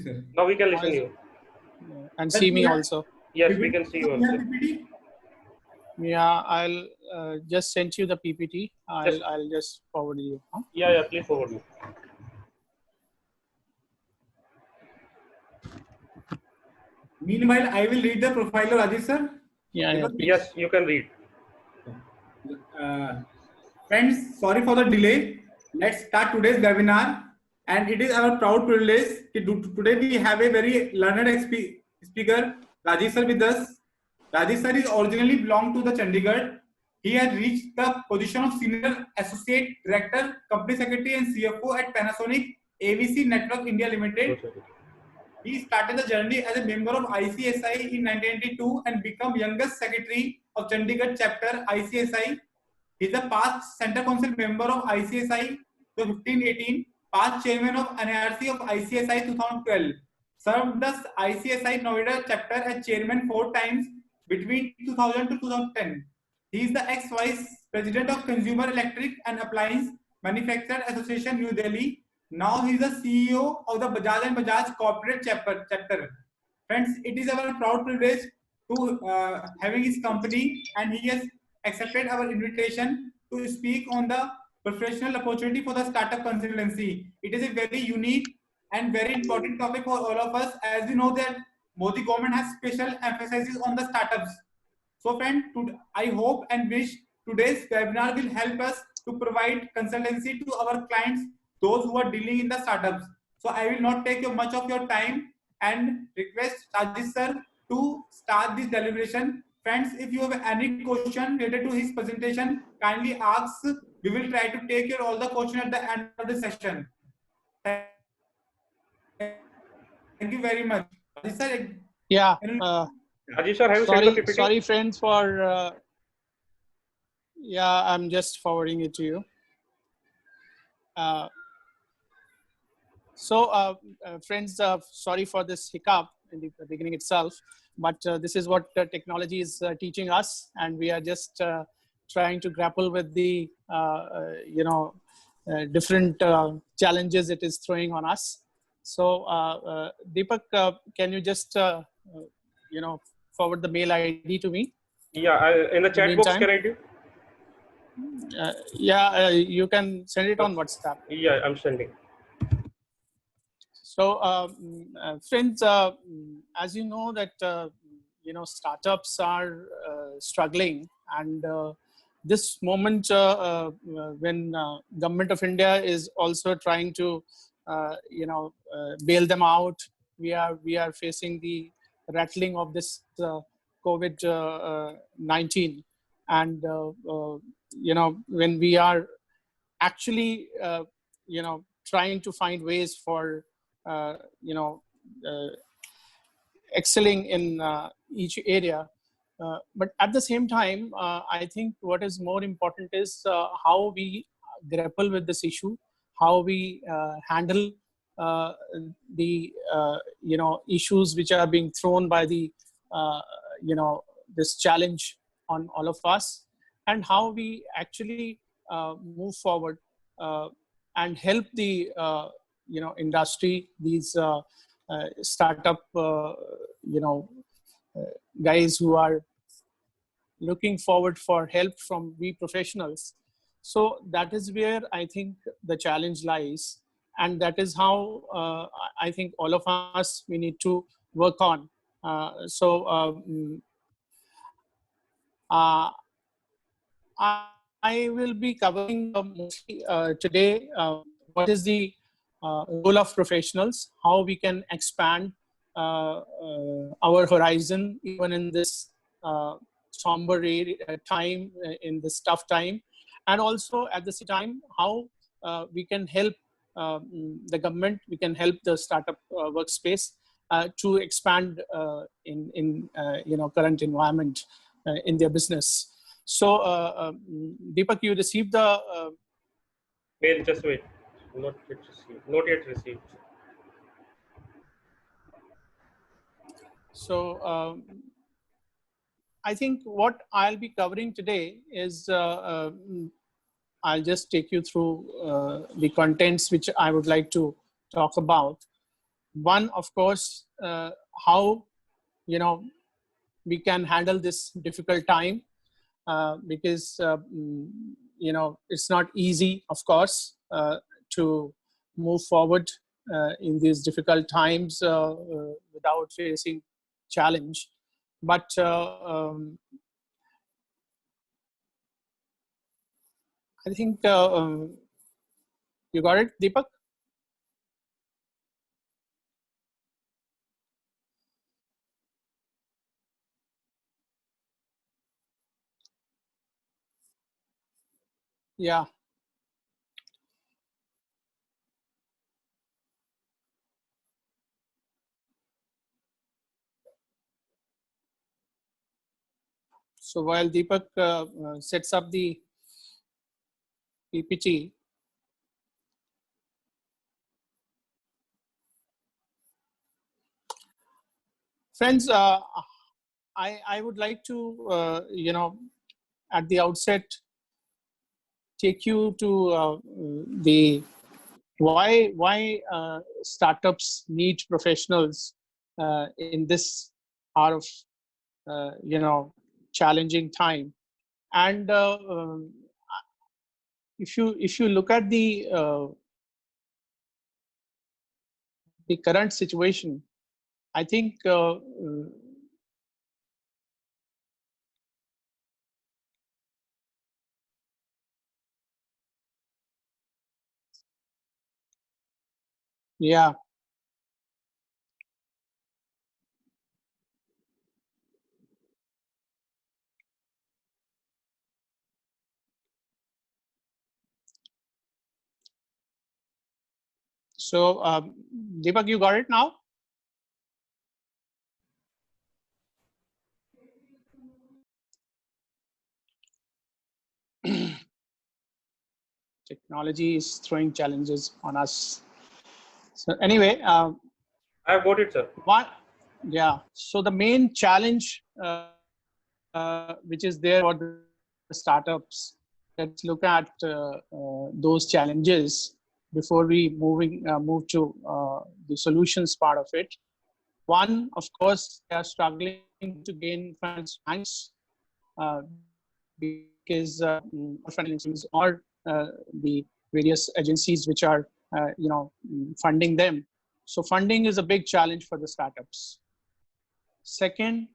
sir. Now we can listen to you. And see me also. Yes, we can see you also. Yeah, I'll just send you the PPT. I'll just forward you. Huh? Yeah, please forward me. Meanwhile, I will read the profile of Rajesh sir. Yeah. Yes, you can read. Friends, sorry for the delay. Let's start today's webinar. And it is our proud privilege today we have a very learned speaker, Rajesh sir, with us. Rajesh sir is originally belonged to the Chandigarh. He had reached the position of Senior Associate Director, Company Secretary and CFO at Panasonic AVC Network India Limited. He started the journey as a member of ICSI in 1992 and became youngest secretary of Chandigarh chapter ICSI. He is a past Center Council member of ICSI 2015-18, past chairman of NIRC of ICSI 2012. Served the ICSI Noida chapter as chairman 4 times between 2000 to 2010. He is the ex-vice president of Consumer Electric and Appliance Manufacturer Association, New Delhi. Now he is the CEO of the Bajaj and Bajaj Corporate chapter. Friends, it is our proud privilege to having his company, and he has accepted our invitation to speak on the professional opportunity for the startup consultancy. It is a very unique and very important topic for all of us, as we know that Modi government has special emphasis on the startups. So friend, I hope and wish today's webinar will help us to provide consultancy to our clients, those who are dealing in the startups. So I will not take much of your time and request Rajesh sir to start this deliberation. Friends, if you have any question related to his presentation, kindly ask. We will try to take care all the questions at the end of the session. Thank you very much. Rajesh sir, yeah. Rajesh sir, have you sent the PPT? Sorry, friends, for yeah, I'm just forwarding it to you. Friends, sorry for this hiccup in the beginning itself, but this is what technology is teaching us, and we are just trying to grapple with the different challenges it is throwing on us. So Deepak, can you just forward the mail ID to me? Yeah, in the chat box, can I do? You can send it on WhatsApp. Yeah, I'm sending. So, friends, as you know that startups are struggling, and this moment when Government of India is also trying to bail them out, we are facing the rattling of this COVID-19, and when we are actually trying to find ways for excelling in each area, but at the same time, I think what is more important is how we grapple with this issue, how we handle the issues which are being thrown by the this challenge on all of us, and how we actually move forward and help the industry, these startup guys who are looking forward for help from we professionals. So that is where I think the challenge lies, and that is how I think all of us, we need to work on. I will be covering mostly today what is the role of professionals, how we can expand our horizon even in this somber time, in this tough time, and also at the same time how we can help the government, we can help the startup workspace to expand in current environment in their business. So Deepak, you received the mail. Just wait. Not yet received. Not yet received. So I think what I'll be covering today is I'll just take you through the contents which I would like to talk about. One, of course, how we can handle this difficult time, because it's not easy, of course, to move forward in these difficult times without facing challenge. But I think you got it, Deepak? Yeah. So while Deepak sets up the PPT, friends, I would like to, at the outset, take you to the why startups need professionals in this hour of challenging time. And if you look at the current situation, I think yeah. So Deepak, you got it now? Technology is throwing challenges on us. So anyway, I have got it, sir. one, yeah. So the main challenge which is there for the startups, let's look at those challenges before we move to the solutions part of it. One, of course, they are struggling to gain finance uh, because financial or the various agencies which are funding them. So funding is a big challenge for the startups. Second,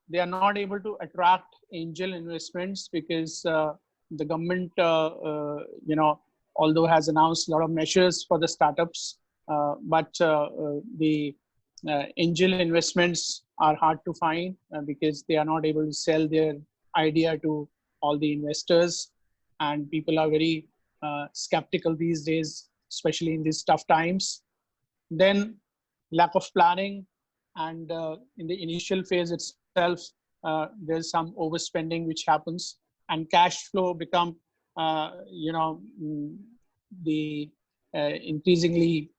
they are not able to attract angel investments because the government, although has announced a lot of measures for the startups, but the angel investments are hard to find because they are not able to sell their idea to all the investors, and people are very skeptical these days, especially in these tough times. Then lack of planning, and in the initial phase itself, there's some overspending which happens, and cash flow become the increasingly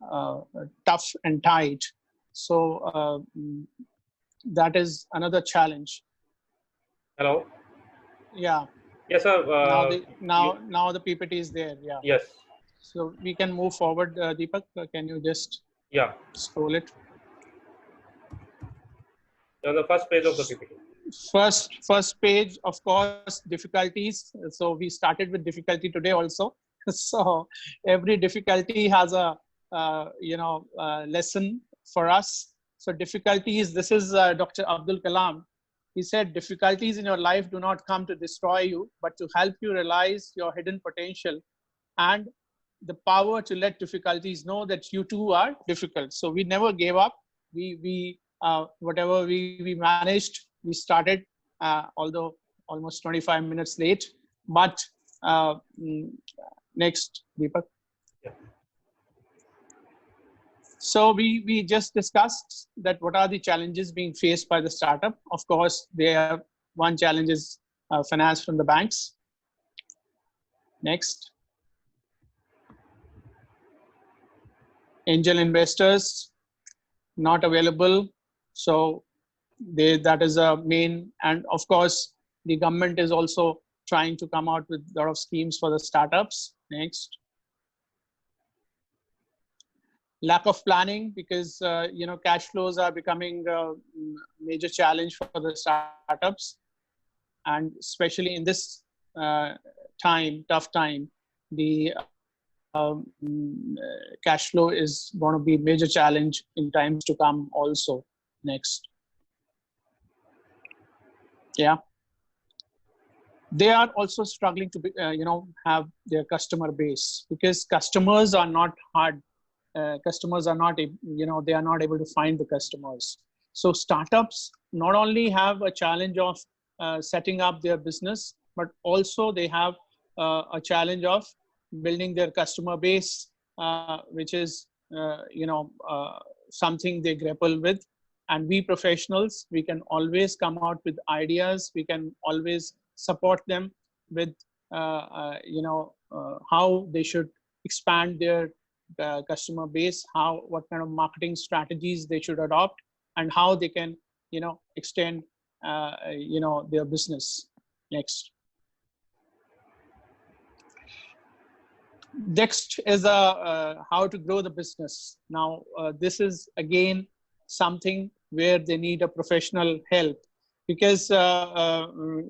tough and tight. So that is another challenge. Hello. Yeah. Yes, sir. Now the PPT is there. Yeah. Yes. So we can move forward. Deepak, can you just Yeah. scroll it? On the first page of the PPT. First page, of course, difficulties. So we started with difficulty today also. So every difficulty has a lesson for us. So difficulties, this is Dr. Abdul Kalam. He said difficulties in your life do not come to destroy you, but to help you realize your hidden potential and the power to let difficulties know that you too are difficult. So we never gave up. We whatever we managed, we started, although almost 25 minutes late. But next, Deepak. Yeah. So we just discussed that what are the challenges being faced by the startup. Of course, one challenge is finance from the banks. Next. Angel investors not available, so that is a main. And of course the government is also trying to come out with a lot of schemes for the startups. Next. lack of planning, because cash flows are becoming a major challenge for the startups, and especially in this tough time, the cash flow is going to be major challenge in times to come also. Next. Yeah, they are also struggling to be, have their customer base, because customers are not hard. Customers are not, they are not able to find the customers. So startups not only have a challenge of setting up their business, but also they have a challenge of building their customer base, which is, something they grapple with. And we professionals, we can always come out with ideas. We can always support them with, how they should expand their customer base, what kind of marketing strategies they should adopt, and how they can, extend, their business. Next. Next is how to grow the business. Now, this is again something where they need a professional help, because the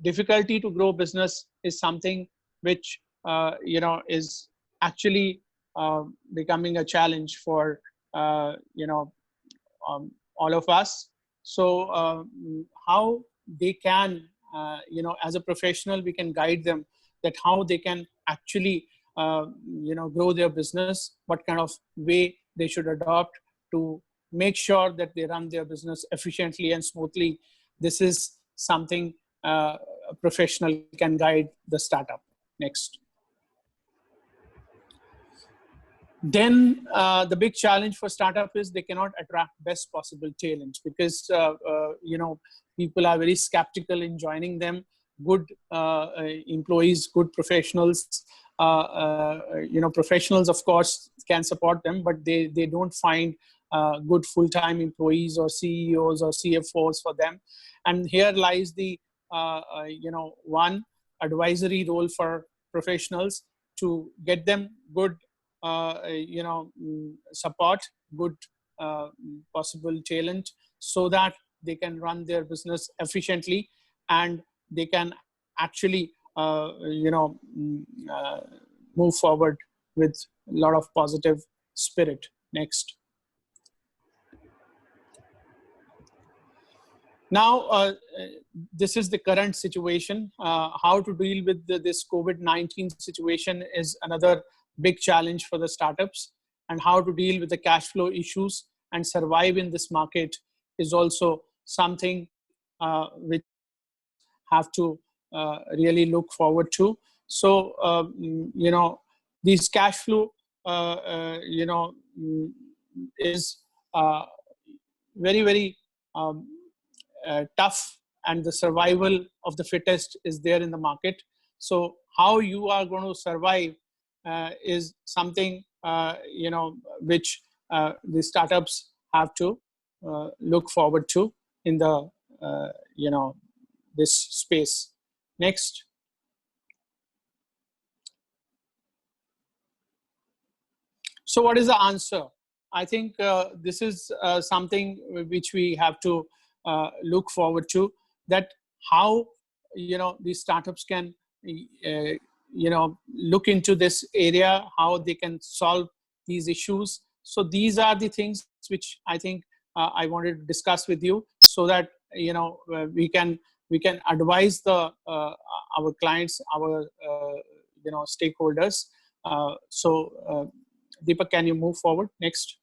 difficulty to grow business is something which is actually becoming a challenge for all of us. So how they can, as a professional, we can guide them that how they can actually grow their business, what kind of way they should adopt to make sure that they run their business efficiently and smoothly. This is something a professional can guide the startup. Next. Then the big challenge for startup is they cannot attract best possible talent, because people are very skeptical in joining them. Good employees, good professionals, professionals of course can support them, but they don't find good full-time employees or CEOs or CFOs for them. And here lies the one advisory role for professionals, to get them good support, good possible talent, so that they can run their business efficiently, and they can actually move forward with a lot of positive spirit. Next. Now, this is the current situation. How to deal with this COVID-19 situation is another big challenge for the startups, and how to deal with the cash flow issues and survive in this market is also something which have to really look forward to. So, these cash flow, is very, very tough, and the survival of the fittest is there in the market. So how you are going to survive is something which the startups have to look forward to in the this space. Next. So what is the answer? I think this is something which we have to look forward to, that how these startups can look into this area, how they can solve these issues. So these are the things which I think I wanted to discuss with you, so that we can advise the our clients, our stakeholders. Deepak, can you move forward? Next.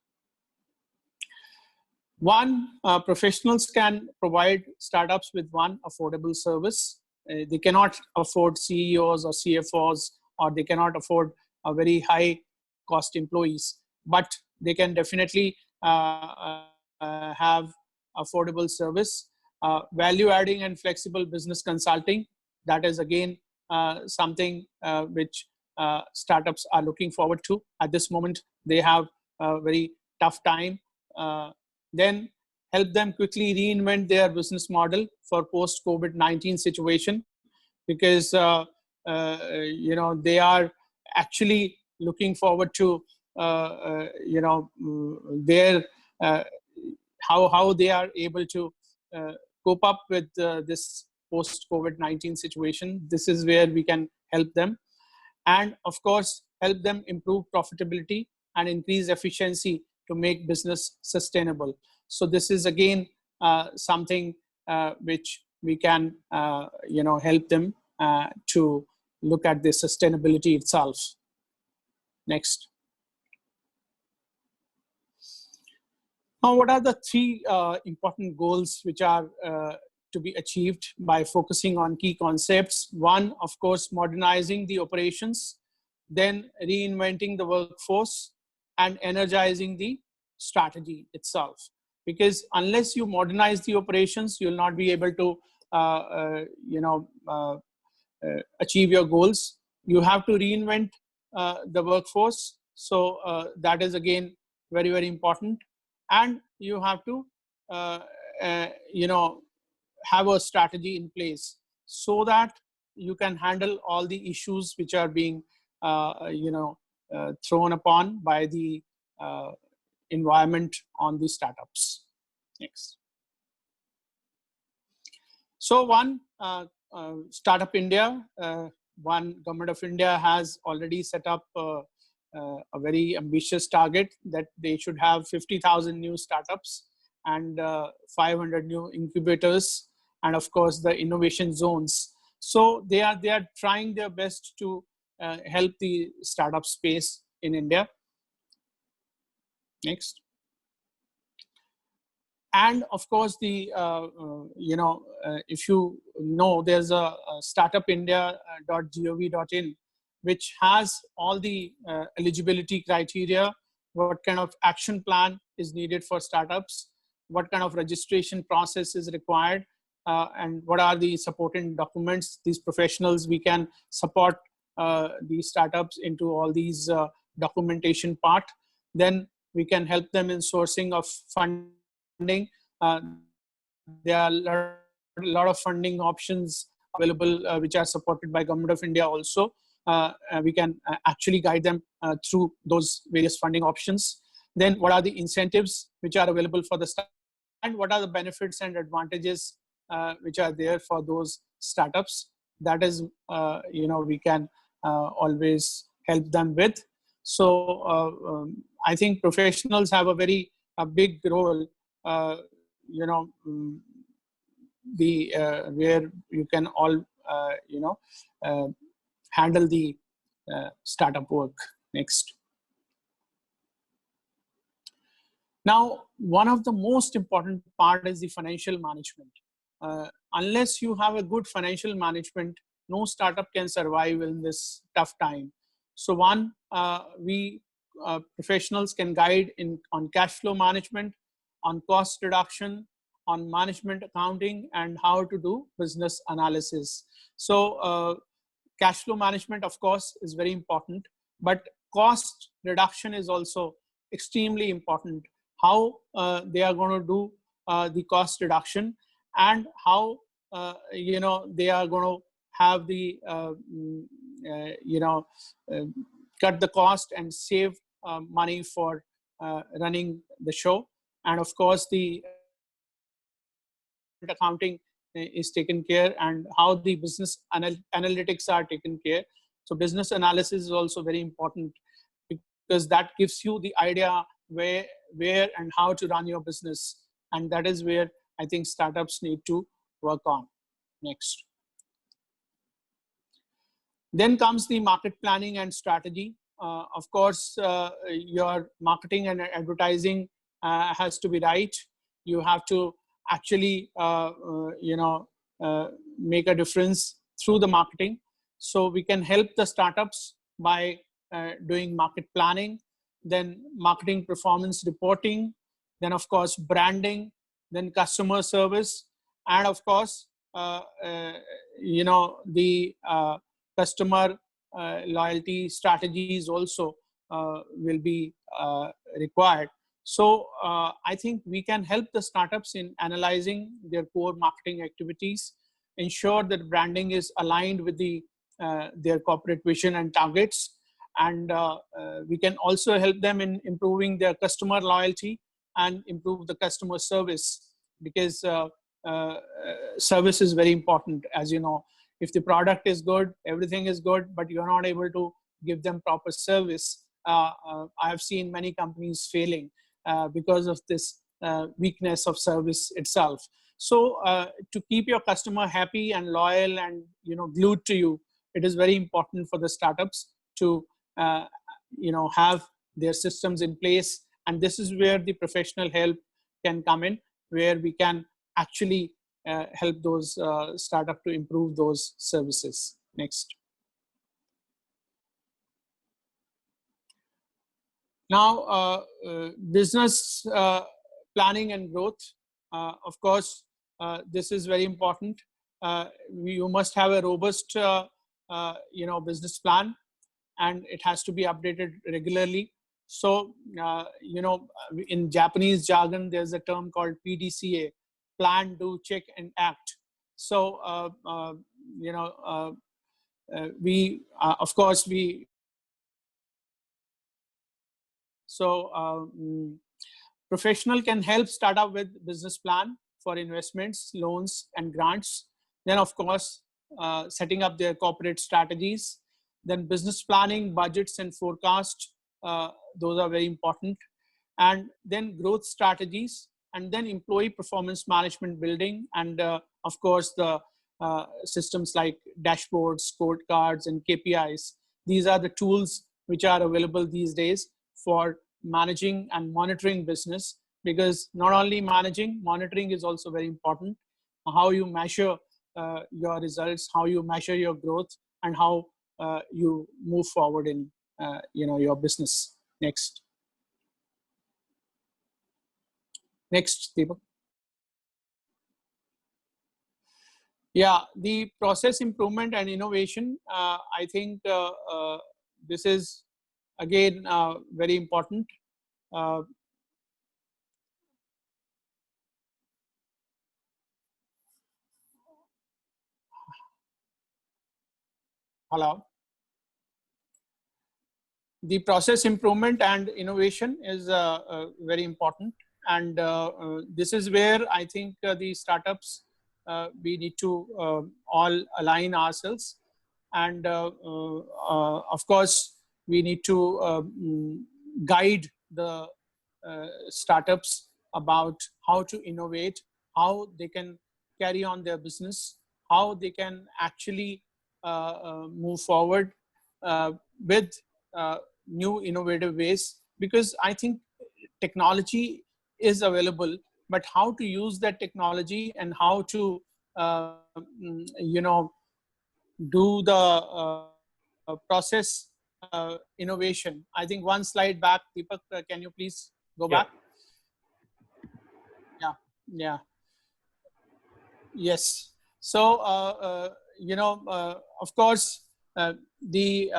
One, professionals can provide startups with one affordable service. They cannot afford CEOs or CFOs, or they cannot afford a very high cost employees, but they can definitely have affordable service. Value adding and flexible business consulting, that is again something which startups are looking forward to. At this moment, they have a very tough time. Then help them quickly reinvent their business model for post-COVID-19 situation, because they are actually looking forward to their how they are able to cope up with this post COVID-19 situation. This is where we can help them, and of course help them improve profitability and increase efficiency to make business sustainable. So this is again something which we can help them to look at the sustainability itself. Next. Now, what are the three important goals which are to be achieved by focusing on key concepts? One, of course, modernizing the operations, then reinventing the workforce, and energizing the strategy itself. Because unless you modernize the operations, you'll not be able to achieve your goals. You have to reinvent the workforce. So that is again very, very important. And you have to, have a strategy in place so that you can handle all the issues which are being, thrown upon by the environment on the startups. Next. So one, Startup India, one Government of India has already set up a very ambitious target that they should have 50,000 new startups and 500 new incubators, and of course the innovation zones. So they are trying their best to help the startup space in India. Next. And of course, the if you know, there's a startupindia.gov.in, which has all the eligibility criteria, what kind of action plan is needed for startups, what kind of registration process is required, and what are the supporting documents. These professionals, we can support these startups into all these documentation part. Then we can help them in sourcing of funding. There are a lot of funding options available which are supported by Government of India also. We can actually guide them through those various funding options. Then what are the incentives which are available for the startup, and what are the benefits and advantages which are there for those startups? That is, we can always help them with. So I think professionals have a very big role, where you can all, handle the startup work. Next. Now, one of the most important part is the financial management. Unless you have a good financial management, no startup can survive in this tough time. So one, we professionals can guide on cash flow management, on cost reduction, on management accounting, and how to do business analysis. So cash flow management, of course, is very important, but cost reduction is also extremely important. How they are going to do the cost reduction, and how they are going to have the cut the cost and save money for running the show. And of course the accounting is taken care, and how the business analytics are taken care. So business analysis is also very important, because that gives you the idea where and how to run your business. And that is where I think startups need to work on. Next. Then comes the market planning and strategy. Of course, your marketing and advertising has to be right. You have to actually, make a difference through the marketing. So we can help the startups by doing market planning, then marketing performance reporting, then of course branding, then customer service, and of course, the customer loyalty strategies also will be required. So I think we can help the startups in analyzing their core marketing activities, ensure that branding is aligned with their corporate vision and targets, And we can also help them in improving their customer loyalty and improve the customer service, because service is very important. As you know, if the product is good, everything is good, but you're not able to give them proper service, I have seen many companies failing because of this weakness of service itself. So to keep your customer happy and loyal and glued to you, it is very important for the startups to uh, have their systems in place. And this is where the professional help can come in, where we can actually help those startup to improve those services. Next. Now, business planning and growth. Of course, this is very important. You must have a robust, business plan, and it has to be updated regularly. So, in Japanese jargon, there's a term called PDCA: plan, do, check, and act. So, we, of course, we. So, professional can help startup with business plan for investments, loans, and grants. Then, of course, setting up their corporate strategies. Then business planning, budgets, and forecast. Those are very important. And then growth strategies, and then employee performance management building, and of course the systems like dashboards, scorecards, and KPIs. These are the tools which are available these days for managing and monitoring business, because not only managing, monitoring is also very important. How you measure your results, how you measure your growth, and how you move forward in your business. Next. Next, Deepak. Yeah, the process improvement and innovation. I think this is again very important. Uh, Hello. The process improvement and innovation is very important, and this is where I think the startups, we need to all align ourselves, and of course we need to guide the startups about how to innovate, how they can carry on their business, how they can actually move forward with new innovative ways. Because I think technology is available, but how to use that technology and how to do the process innovation. I think one slide back, Deepak, can you please go Yeah. back? Yeah, yeah, yes. So of course, the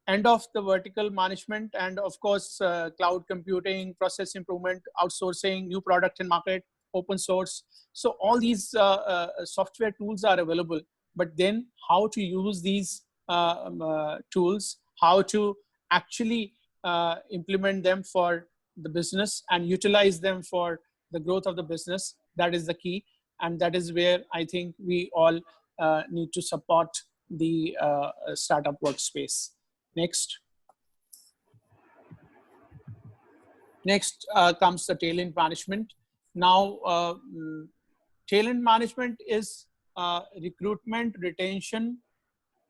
end of the vertical management, and of course cloud computing, process improvement, outsourcing, new product and market, open source. So all these software tools are available, but then how to use these tools, how to actually implement them for the business and utilize them for the growth of the business, that is the key. And that is where I think we all need to support the startup workspace. Next. Next comes the talent management. Now, talent management is recruitment, retention,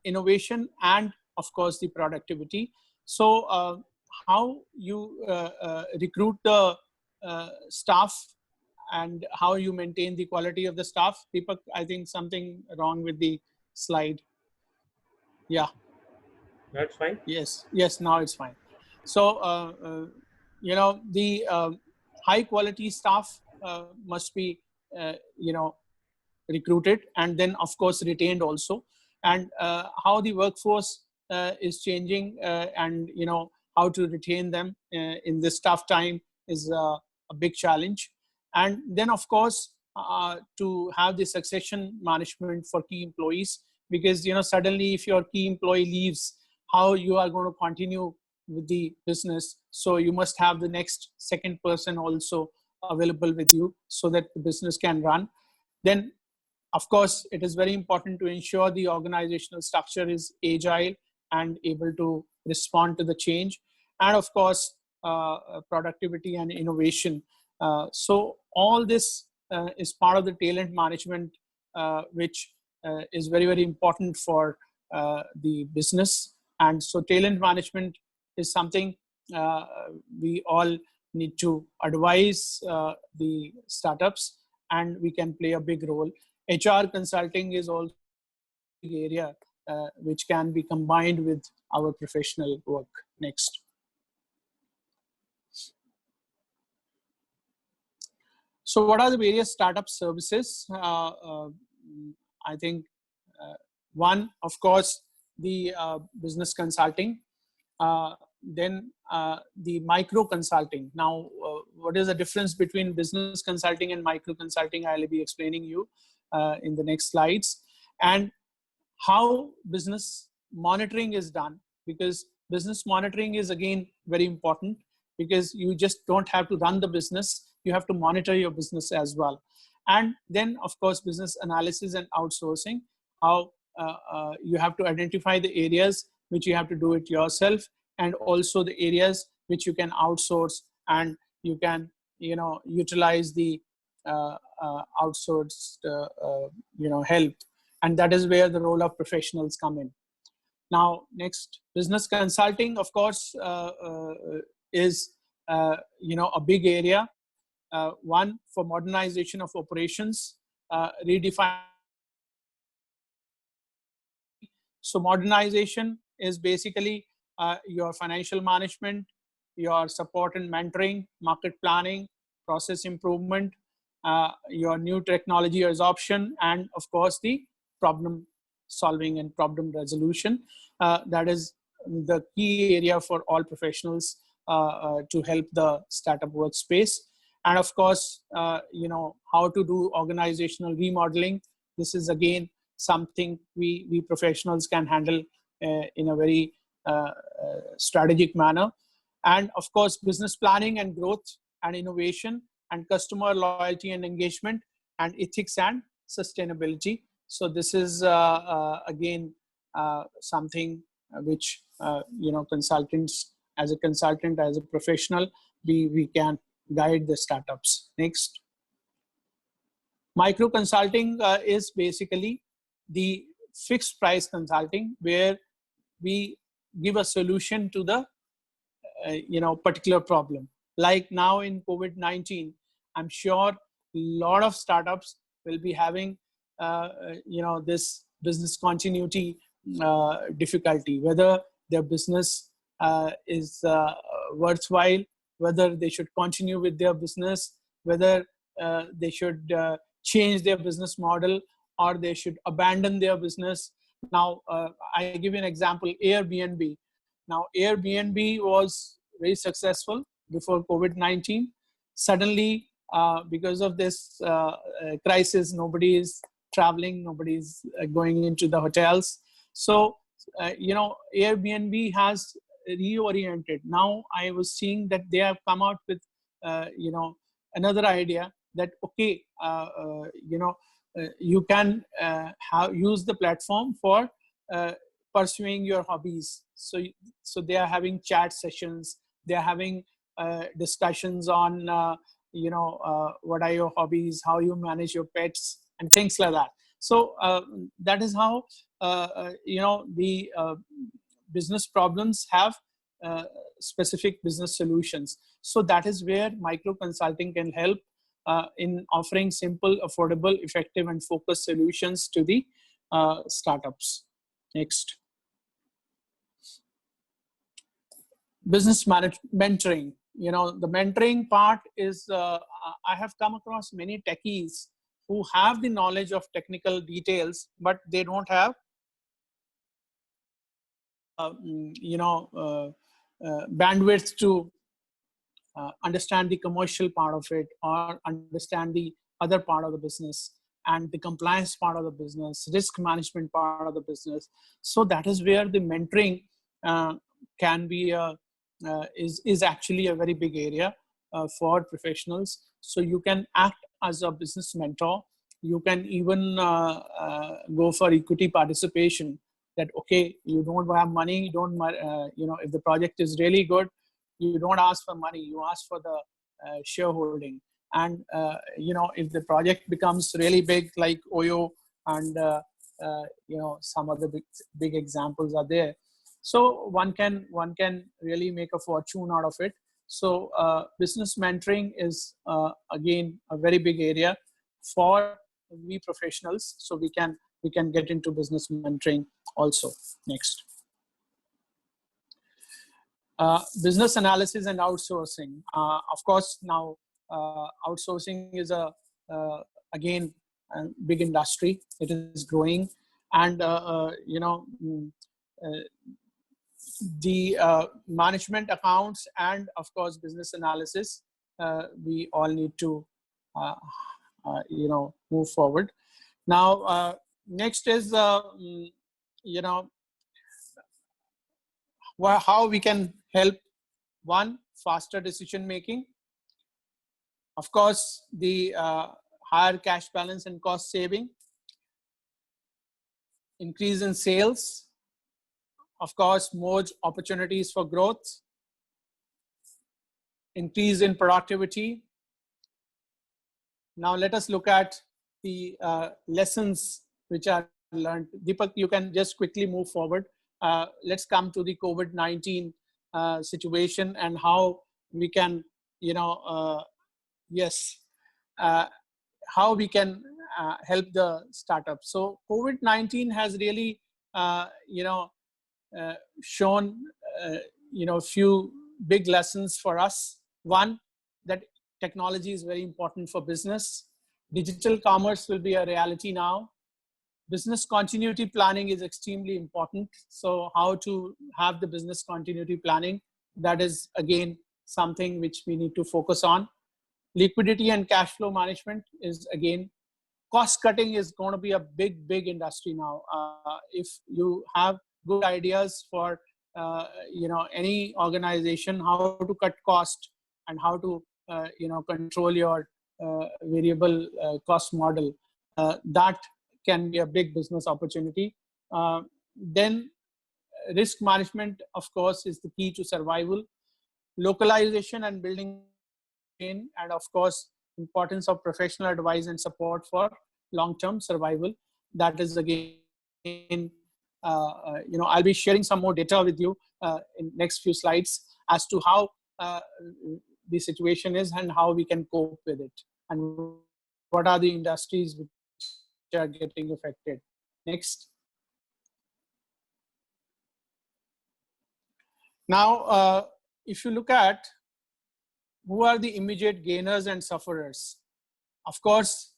innovation, and of course the productivity. So, how you recruit the staff and how you maintain the quality of the staff. Deepak, I think something wrong with the slide. Yeah. That's fine. Yes, yes, now it's fine. So, the high quality staff must be, recruited, and then of course retained also. And how the workforce is changing, and how to retain them in this tough time is a big challenge. And then of course to have the succession management for key employees, because suddenly if your key employee leaves, how you are going to continue with the business. So you must have the next second person also available with you so that the business can run. Then, of course, it is very important to ensure the organizational structure is agile and able to respond to the change. And of course, productivity and innovation. So all this is part of the talent management, which is very, very important for the business. And so talent management is something we all need to advise the startups, and we can play a big role. HR consulting is also an area which can be combined with our professional work. Next. So what are the various startup services? I think one, of course, the business consulting. Then the micro consulting. Now, what is the difference between business consulting and micro consulting? I'll be explaining you in the next slides. And how business monitoring is done, because business monitoring is again very important, because you just don't have to run the business, you have to monitor your business as well. And then of course business analysis and outsourcing, how you have to identify the areas which you have to do it yourself, and also the areas which you can outsource, and you can utilize the outsourced help. And that is where the role of professionals come in. Now, next, business consulting, of course, is a big area. One, for modernization of operations, redefine. So modernization is basically your financial management, your support and mentoring, market planning, process improvement, your new technology absorption, and of course the problem solving and problem resolution. That is the key area for all professionals to help the startup workspace. And of course, how to do organizational remodeling. This is again something we professionals can handle in a very strategic manner. And of course, business planning and growth and innovation, and customer loyalty and engagement, and ethics and sustainability. So this is again something which consultants, as a consultant, as a professional, we can guide the startups. Next. Micro consulting is basically the fixed price consulting, where we give a solution to the particular problem. Like now in COVID-19, I'm sure a lot of startups will be having this business continuity difficulty, whether their business is worthwhile, whether they should continue with their business, whether they should change their business model, or they should abandon their business. Now, I give you an example, Airbnb. Now, Airbnb was very successful before COVID-19. Suddenly, because of this crisis, nobody is traveling, nobody is going into the hotels. So, Airbnb has reoriented. Now, I was seeing that they have come out with, another idea that, okay, you can use the platform for pursuing your hobbies. So they are having chat sessions, they are having discussions on what are your hobbies, how you manage your pets, and things like that. So that is how the business problems have specific business solutions. So that is where micro consulting can help in offering simple, affordable, effective, and focused solutions to the startups. Next. Business mentoring. The mentoring part is, I have come across many techies who have the knowledge of technical details, but they don't have bandwidth to understand the commercial part of it, or understand the other part of the business, and the compliance part of the business, risk management part of the business. So that is where the mentoring uh, can be is actually a very big area for professionals. So you can act as a business mentor. You can even go for equity participation. That okay, you don't have money, you don't if the project is really good, you don't ask for money, you ask for the shareholding. And if the project becomes really big, like Oyo and some other big examples are there, so one can really make a fortune out of it. So business mentoring is again a very big area for we professionals. So we can get into business mentoring also. Next, business analysis and outsourcing. Of course, now outsourcing is again a big industry. It is growing, and the management accounts and of course business analysis, we all need to uh, move forward. Now next is how we can help. One, faster decision making. Of course, the higher cash balance and cost saving, increase in sales, of course, more opportunities for growth, increase in productivity. Now let us look at the lessons which are learned. Deepak, you can just quickly move forward. Let's come to the COVID-19 situation and how we can, how we can help the startups. So COVID-19 has really, shown, few big lessons for us. One, that technology is very important for business. Digital commerce will be a reality now. Business continuity planning is extremely important. So how to have the business continuity planning, that is again something which we need to focus on. Liquidity and cash flow management is again, cost cutting is going to be a big industry now. If you have good ideas for any organization, how to cut cost and how to control your variable cost model, that can be a big business opportunity. Then risk management, of course, is the key to survival. Localization and building in, and of course importance of professional advice and support for long-term survival. That is again, I'll be sharing some more data with you in next few slides as to how the situation is and how we can cope with it, and what are the industries which are getting affected. Next. Now, if you look at who are the immediate gainers and sufferers, of course,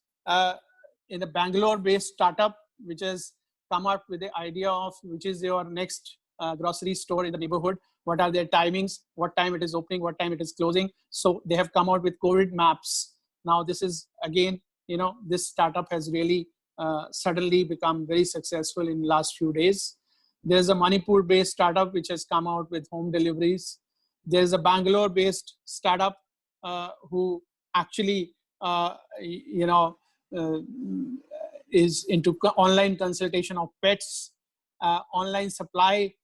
in a Bangalore-based startup, which has come up with the idea of which is your next grocery store in the neighborhood, what are their timings, what time it is opening, what time it is closing. So they have come out with COVID maps. Now this is again, this startup has really suddenly become very successful in the last few days. There's a Manipur-based startup which has come out with home deliveries. There's a Bangalore-based startup who actually, is into online consultation of pets. Online supply,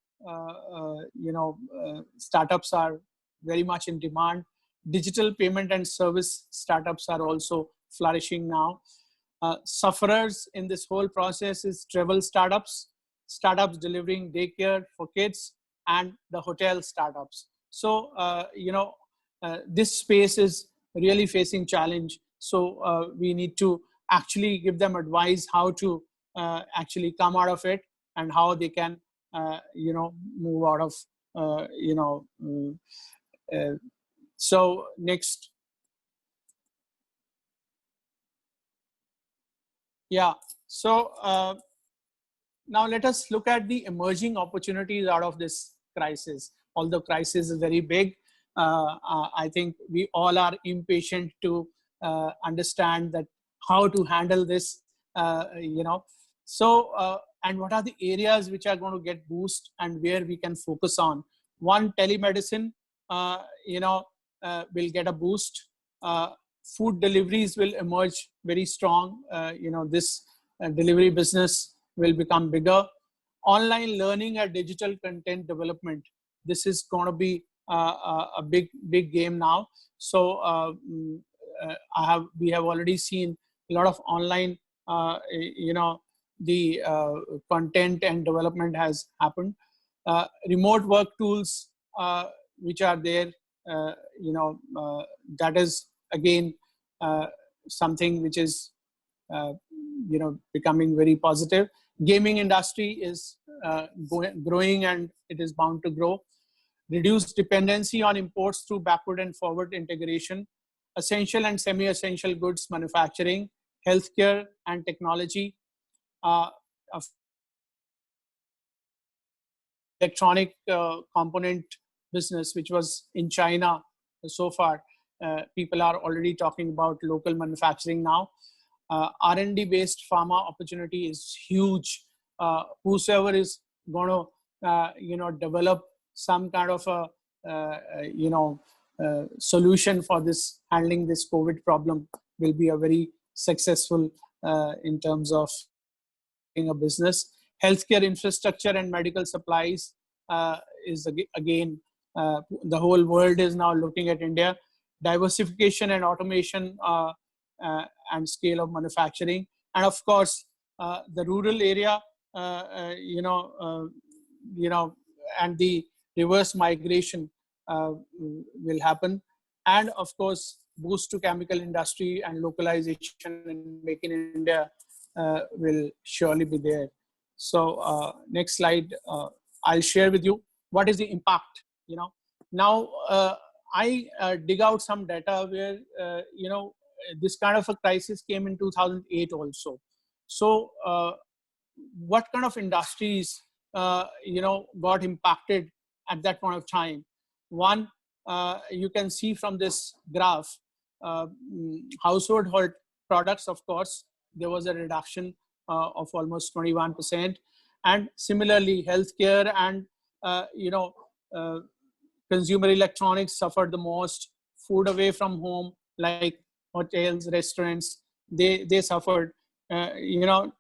startups are very much in demand. Digital payment and service startups are also flourishing now. Sufferers in this whole process is travel startups, startups delivering daycare for kids, and the hotel startups. So, this space is really facing challenge. So we need to actually give them advice how to actually come out of it and how they can, move out of, so next. Yeah. So now let us look at the emerging opportunities out of this crisis. Although crisis is very big, I think we all are impatient to understand that how to handle this. So and what are the areas which are going to get boost and where we can focus on. One, telemedicine, will get a boost. Food deliveries will emerge very strong. This delivery business will become bigger. Online learning and digital content development, this is going to be a big game now. So we have already seen a lot of online the content and development has happened. Remote work tools which are there, that is again something which is becoming very positive. Gaming industry is growing, and it is bound to grow. Reduce dependency on imports through backward and forward integration. Essential and semi-essential goods manufacturing, healthcare and technology, of electronic component business, which was in China so far. People are already talking about local manufacturing now. R&D based pharma opportunity is huge. Whosoever is going to develop some kind of a solution for this, handling this COVID problem, will be a very successful in terms of a business. Healthcare infrastructure and medical supplies is again, the whole world is now looking at India. Diversification and automation and scale of manufacturing, and of course the rural area, and the reverse migration will happen, and of course boost to chemical industry and localization and make in India will surely be there. So next slide, I'll share with you what is the impact. Now I dig out some data where this kind of a crisis came in 2008 also. So what kind of industries got impacted at that point of time? One, you can see from this graph, household products, of course, there was a reduction of almost 21%. And similarly, healthcare and consumer electronics suffered the most. Food away from home, like hotels, restaurants, they suffered.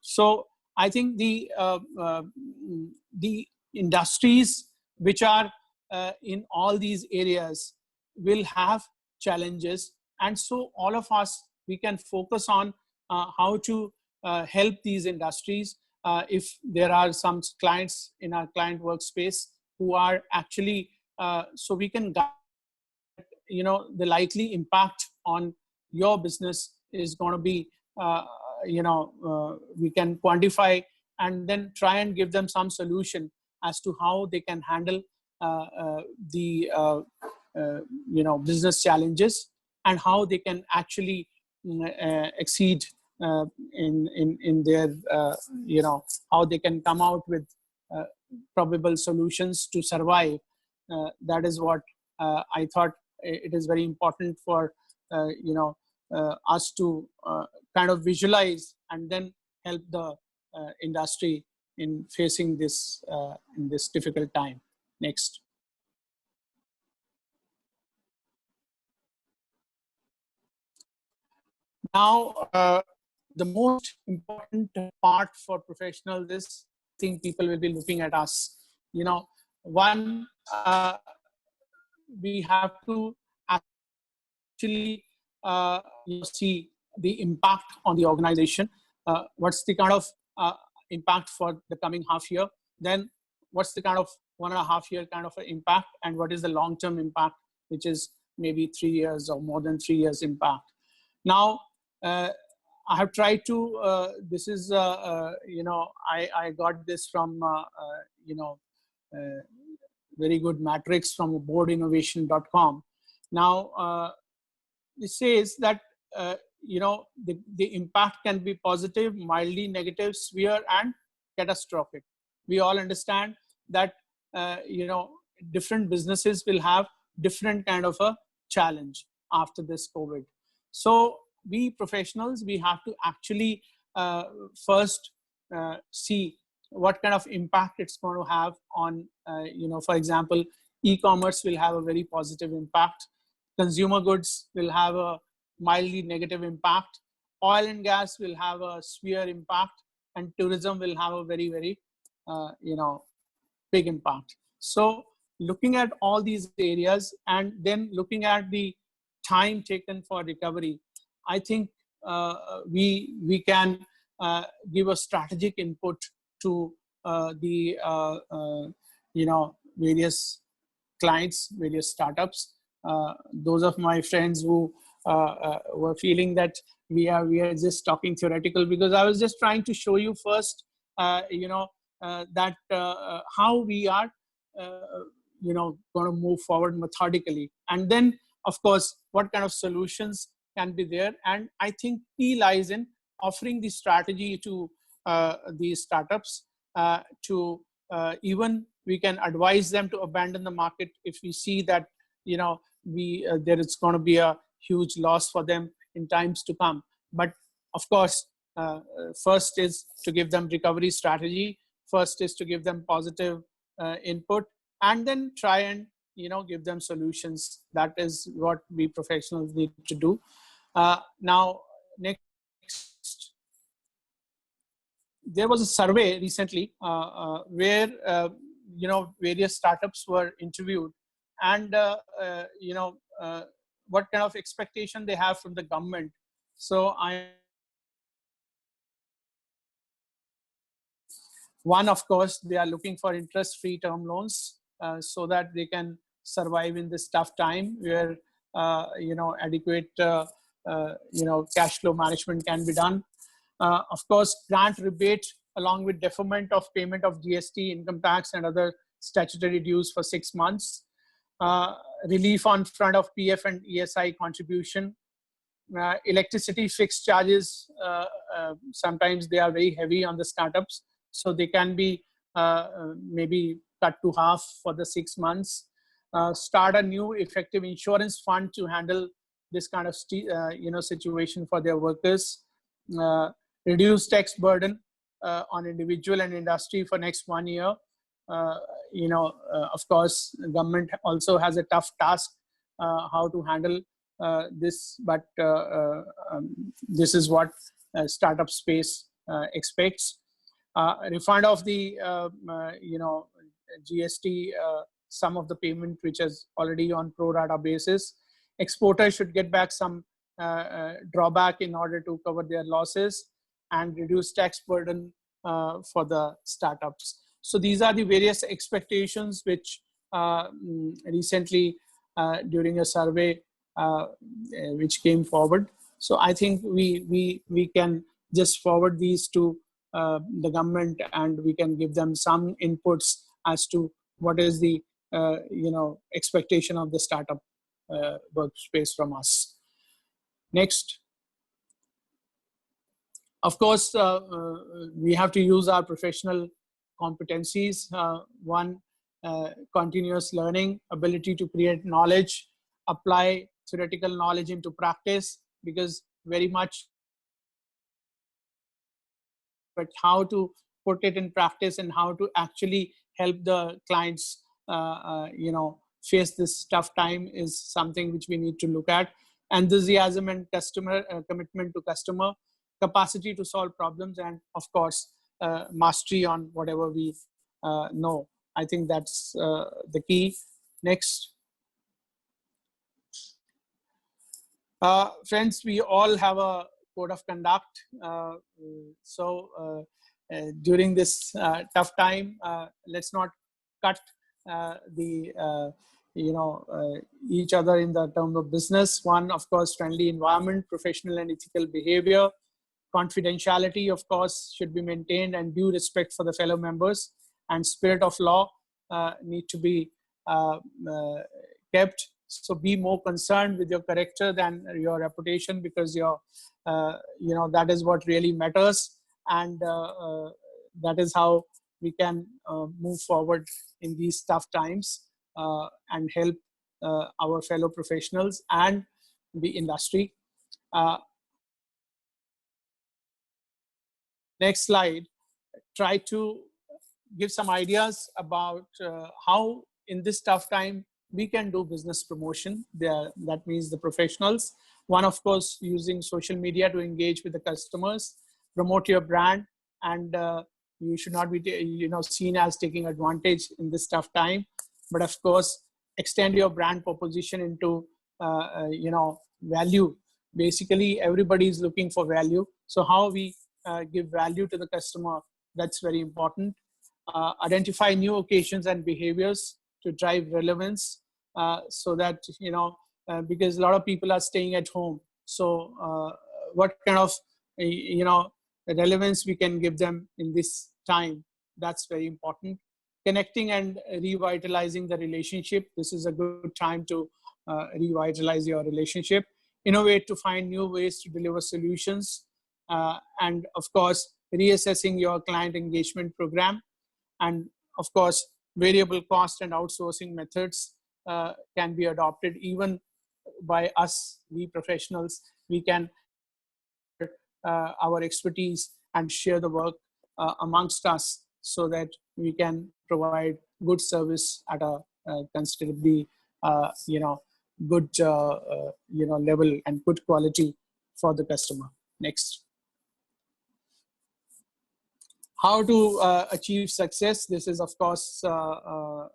So I think the industries which are in all these areas will have challenges, and so all of us, we can focus on how to help these industries. If there are some clients in our client workspace who are actually, so we can guide, the likely impact on your business is going to be, we can quantify and then try and give them some solution as to how they can handle the business challenges, and how they can actually exceed in their how they can come out with probable solutions to survive. That is what I thought it is very important for us to kind of visualize and then help the industry in facing this in this difficult time. Next. Now, the most important part for professionals is, I think people will be looking at us. One, we have to actually see the impact on the organization. What's the kind of impact for the coming half year? Then what's the kind of 1.5 year kind of impact, and what is the long-term impact, which is maybe 3 years or more than 3 years impact. Now, I have tried to, this is, I got this from, very good matrix from boardinnovation.com. Now, it says that, the impact can be positive, mildly negative, severe, and catastrophic. We all understand that, different businesses will have different kind of a challenge after this COVID. So we professionals, we have to actually first see what kind of impact it's going to have on, for example, e-commerce will have a very positive impact. Consumer goods will have a mildly negative impact. Oil and gas will have a severe impact, and tourism will have a very, very, big impact. So looking at all these areas and then looking at the time taken for recovery, I think we can give a strategic input to the various clients, various startups. Those of my friends who were feeling that we are just talking theoretical, because I was just trying to show you first, that how we are, going to move forward methodically, and then of course what kind of solutions can be there. And I think key lies in offering the strategy to these startups, to even we can advise them to abandon the market if we see that there is going to be a huge loss for them in times to come. But of course, first is to give them recovery strategy, first is to give them positive input, and then try and give them solutions. That is what we professionals need to do. Now next, there was a survey recently where various startups were interviewed, and what kind of expectation they have from the government. So one, of course, they are looking for interest-free term loans so that they can survive in this tough time where adequate cash flow management can be done. Of course, grant rebate along with deferment of payment of GST, income tax, and other statutory dues for 6 months. Relief on front of PF and ESI contribution. Electricity fixed charges, sometimes they are very heavy on the startups, so they can be maybe cut to half for the 6 months. Start a new effective insurance fund to handle this kind of situation for their workers. Reduce tax burden on individual and industry for next 1 year. Of course, government also has a tough task how to handle this, but this is what startup space expects. Refund of the GST, some of the payment which is already on pro rata basis. Exporters should get back some drawback in order to cover their losses, and reduce tax burden for the startups. So these are the various expectations which recently during a survey which came forward. So I think we can just forward these to the government, and we can give them some inputs as to what is the expectation of the startup workspace from us. Next. Of course, we have to use our professional competencies. One, continuous learning, ability to create knowledge, apply theoretical knowledge into practice, because very much, but how to put it in practice and how to actually help the clients face this tough time is something which we need to look at. Enthusiasm and customer commitment to customer, capacity to solve problems, and of course mastery on whatever we know. I think that's the key. Next. Friends, we all have a code of conduct. During this tough time, let's not cut each other in the term of business. One, of course, friendly environment, professional and ethical behavior. Confidentiality, of course, should be maintained, and due respect for the fellow members, and spirit of law need to be kept. So be more concerned with your character than your reputation, because your that is what really matters, and that is how we can move forward in these tough times and help our fellow professionals and the industry. Next slide. Try to give some ideas about how in this tough time we can do business promotion. That means the professionals. One, of course, using social media to engage with the customers, promote your brand, and you should not be seen as taking advantage in this tough time. But of course, extend your brand proposition into value. Basically, everybody is looking for value. So how we give value to the customer, that's very important. Identify new occasions and behaviors to drive relevance, so that because a lot of people are staying at home. So what kind of relevance we can give them in this time, that's very important. Connecting and revitalizing the relationship. This is a good time to revitalize your relationship. Innovate to find new ways to deliver solutions. And of course, reassessing your client engagement program. And of course, variable cost and outsourcing methods can be adopted even by us, we professionals. We can our expertise and share the work amongst us, so that we can provide good service at a considerably good level and good quality for the customer. Next. How to achieve success? This is, of course, I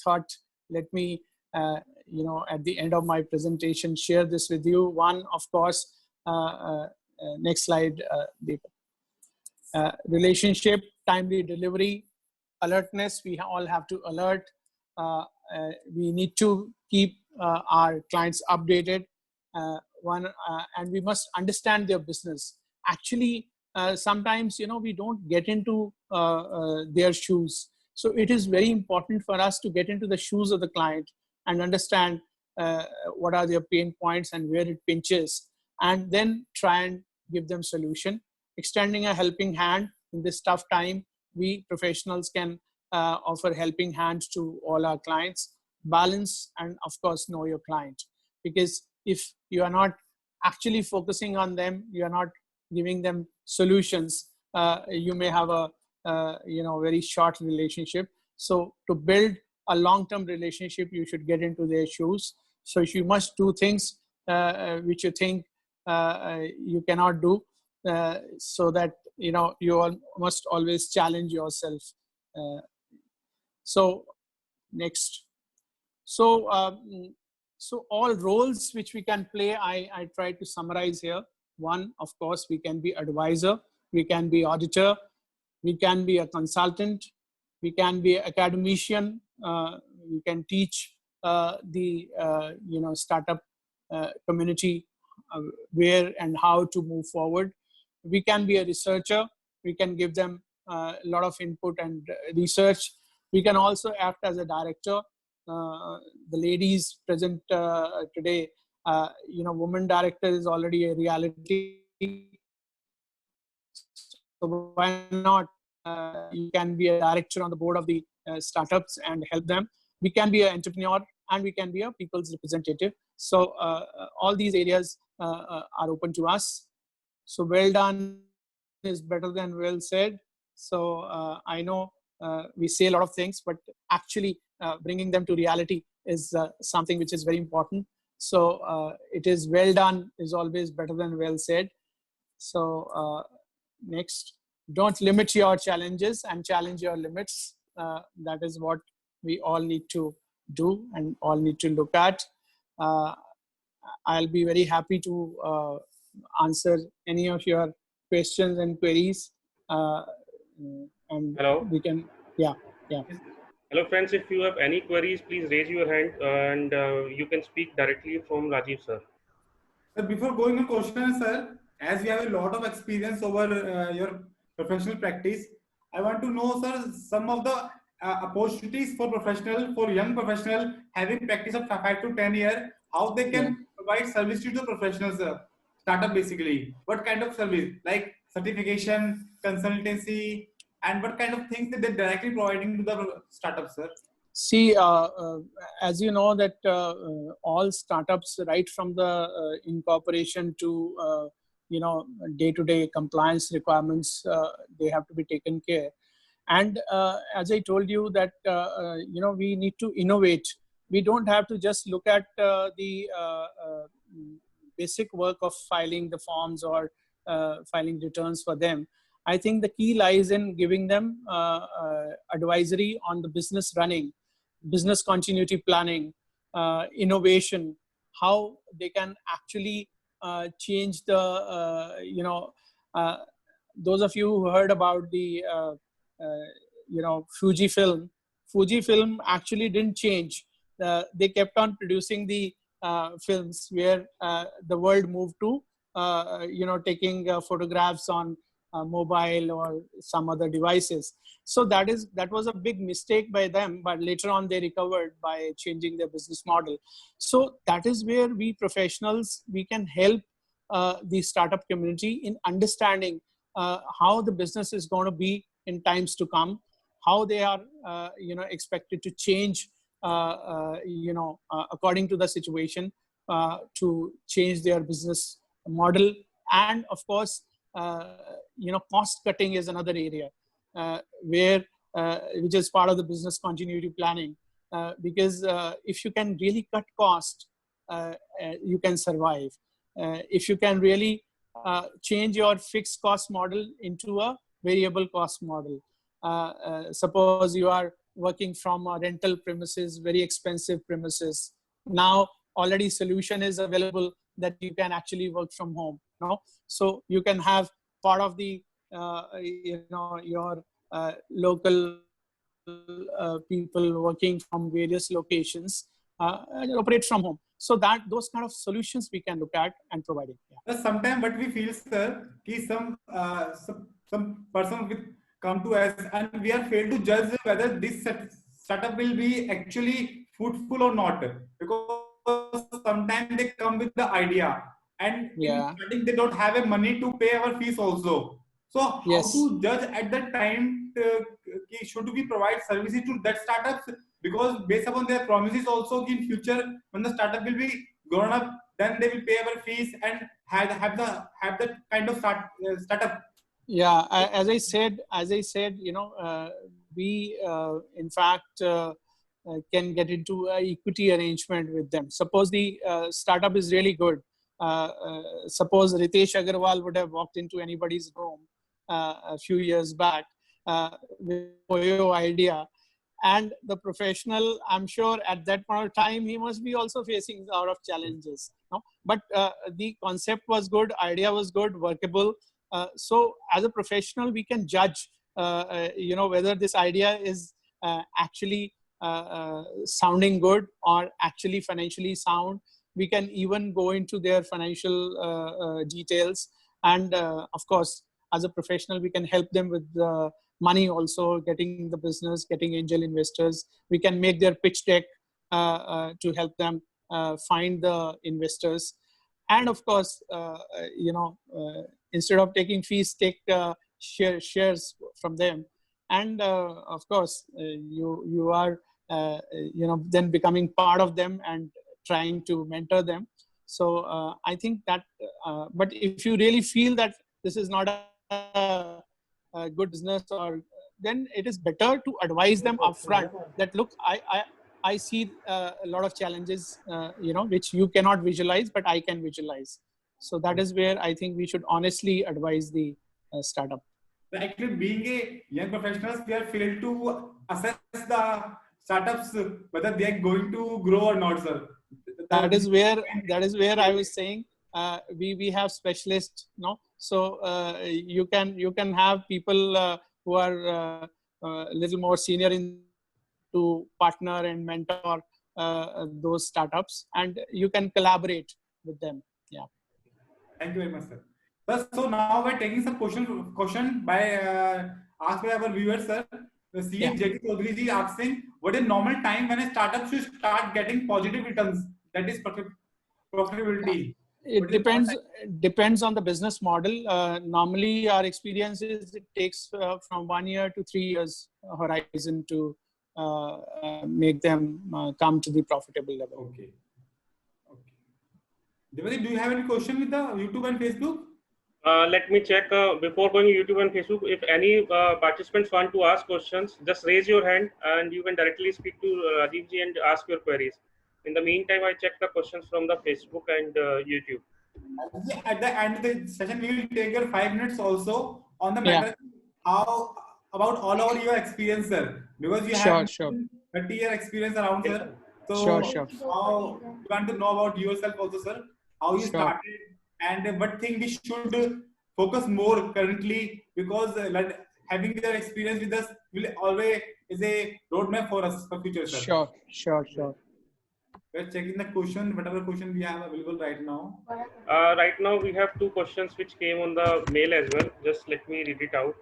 thought, let me at the end of my presentation share this with you. One, of course, next slide, Deepak. Relationship, timely delivery, alertness. We all have to alert. We need to keep our clients updated. And we must understand their business. Actually, sometimes we don't get into their shoes. So it is very important for us to get into the shoes of the client and understand what are their pain points and where it pinches, and then try and give them solution. Extending a helping hand in this tough time. We professionals can offer helping hands to all our clients. Balance and, of course, know your client. Because if you are not actually focusing on them, you are not giving them solutions, you may have a very short relationship. So to build a long-term relationship, you should get into their shoes. So you must do things which you think you cannot do, so that you all must always challenge yourself. So next. So so all roles which we can play, I try to summarize here. One, of course, we can be advisor, we can be auditor, we can be a consultant, we can be academician, we can teach the startup community where and how to move forward. We can be a researcher, we can give them a lot of input and research. We can also act as a director. The ladies present today, woman director is already a reality. So why not? You can be a director on the board of the startups and help them. We can be an entrepreneur, and we can be a people's representative. So all these areas are open to us. So well done is better than well said. So I know we say a lot of things, but actually bringing them to reality is something which is very important. So it is well done is always better than well said. So next, don't limit your challenges and challenge your limits. That is what we all need to do and all need to look at. I'll be very happy to answer any of your questions and queries. And Hello. we can, yeah. Hello, friends. If you have any queries, please raise your hand, and you can speak directly from Rajiv, sir. Sir, before going on question, sir, as you have a lot of experience over your professional practice, I want to know, sir, some of the opportunities for young professional having practice of 5 to 10 years, how they can provide service to the professionals, startup basically. What kind of service, like certification, consultancy, and what kind of things that they're directly providing to the startup, sir? See, as you know that all startups, right from the incorporation to day-to-day compliance requirements, they have to be taken care. And as I told you that, we need to innovate. We don't have to just look at the basic work of filing the forms or filing returns for them. I think the key lies in giving them advisory on the business running, business continuity planning, innovation, how they can actually change the, uh, those of you who heard about the, Fujifilm. Fujifilm actually didn't change. They kept on producing the films where the world moved to, taking photographs on mobile or some other devices. So that was a big mistake by them, but later on they recovered by changing their business model. So that is where we professionals, we can help the startup community in understanding how the business is going to be in times to come, how they are expected to change according to the situation, to change their business model. And of course, cost cutting is another area where which is part of the business continuity planning, because if you can really cut cost, you can survive. If you can really change your fixed cost model into a variable cost model. Suppose you are working from a rental premises, very expensive premises. Now already solution is available that you can actually work from home. So you can have part of the your local people working from various locations and operate from home. So that those kind of solutions we can look at and provide it. But sometimes what we feel, sir, कि some person will come to us and we are failed to judge whether this setup will be actually fruitful or not, because sometimes they come with the idea and in Yeah. starting they don't have a money to pay our fees also. So how Yes. to judge at that time, कि should we provide services to that startups, because based upon their promises also in future when the startup will be grown up, then they will pay our fees and have that kind of startup. Yeah, as I said, we in fact can get into a equity arrangement with them. Suppose the startup is really good. Suppose Ritesh Agarwal would have walked into anybody's room a few years back with Poyo idea, and the professional, I'm sure at that point of time he must be also facing a lot of challenges. No? But the concept was good, idea was good, workable. So as a professional, we can judge, whether this idea is actually sounding good or actually financially sound. We can even go into their financial details. And of course, as a professional, we can help them with money also, getting the business, getting angel investors. We can make their pitch deck to help them find the investors. And of course, instead of taking fees, take shares from them. And of course, you are then becoming part of them and trying to mentor them. So I think that, but if you really feel that this is not a good business, or then it is better to advise them upfront that look, I see a lot of challenges, which you cannot visualize, but I can visualize. So that is where I think we should honestly advise the startup. Actually, being a young professionals, we are failed to assess the startups whether they are going to grow or not, sir. That is where I was saying we have specialists, so you can have people who are a little more senior in to partner and mentor those startups, and you can collaborate with them. Yeah. Thank you very much, sir. So now we're taking some question by asked by our viewers, sir. The Yeah. CA JT Chaudhary ji asking, what is normal time when a startup should start getting positive returns? That is profitability. It What is the normal depends on the business model. Normally, our experience is it takes from 1 year to 3 years horizon to make them come to the profitable level. Okay. Okay. Devati, do you have any question with the YouTube and Facebook? Let me check before going YouTube and Facebook. If any participants want to ask questions, just raise your hand and you can directly speak to Rajiv ji and ask your queries. In the meantime, I check the questions from the Facebook and YouTube. Yeah, at the end of the session, we will take your 5 minutes also on the Yeah, matter how about all over your experience, sir. Because you have sure, sure, 30-year experience around, sir. sure, So sure, how you want to know about yourself also, sir? How you sure. started and what thing we should focus more currently because like having your experience with us will always is a roadmap for us for future, sir. Sure, sure, Yeah. sure. We're checking the question, whatever question we have available right now. Right now, we have two questions which came on the mail as well. Just let me read it out.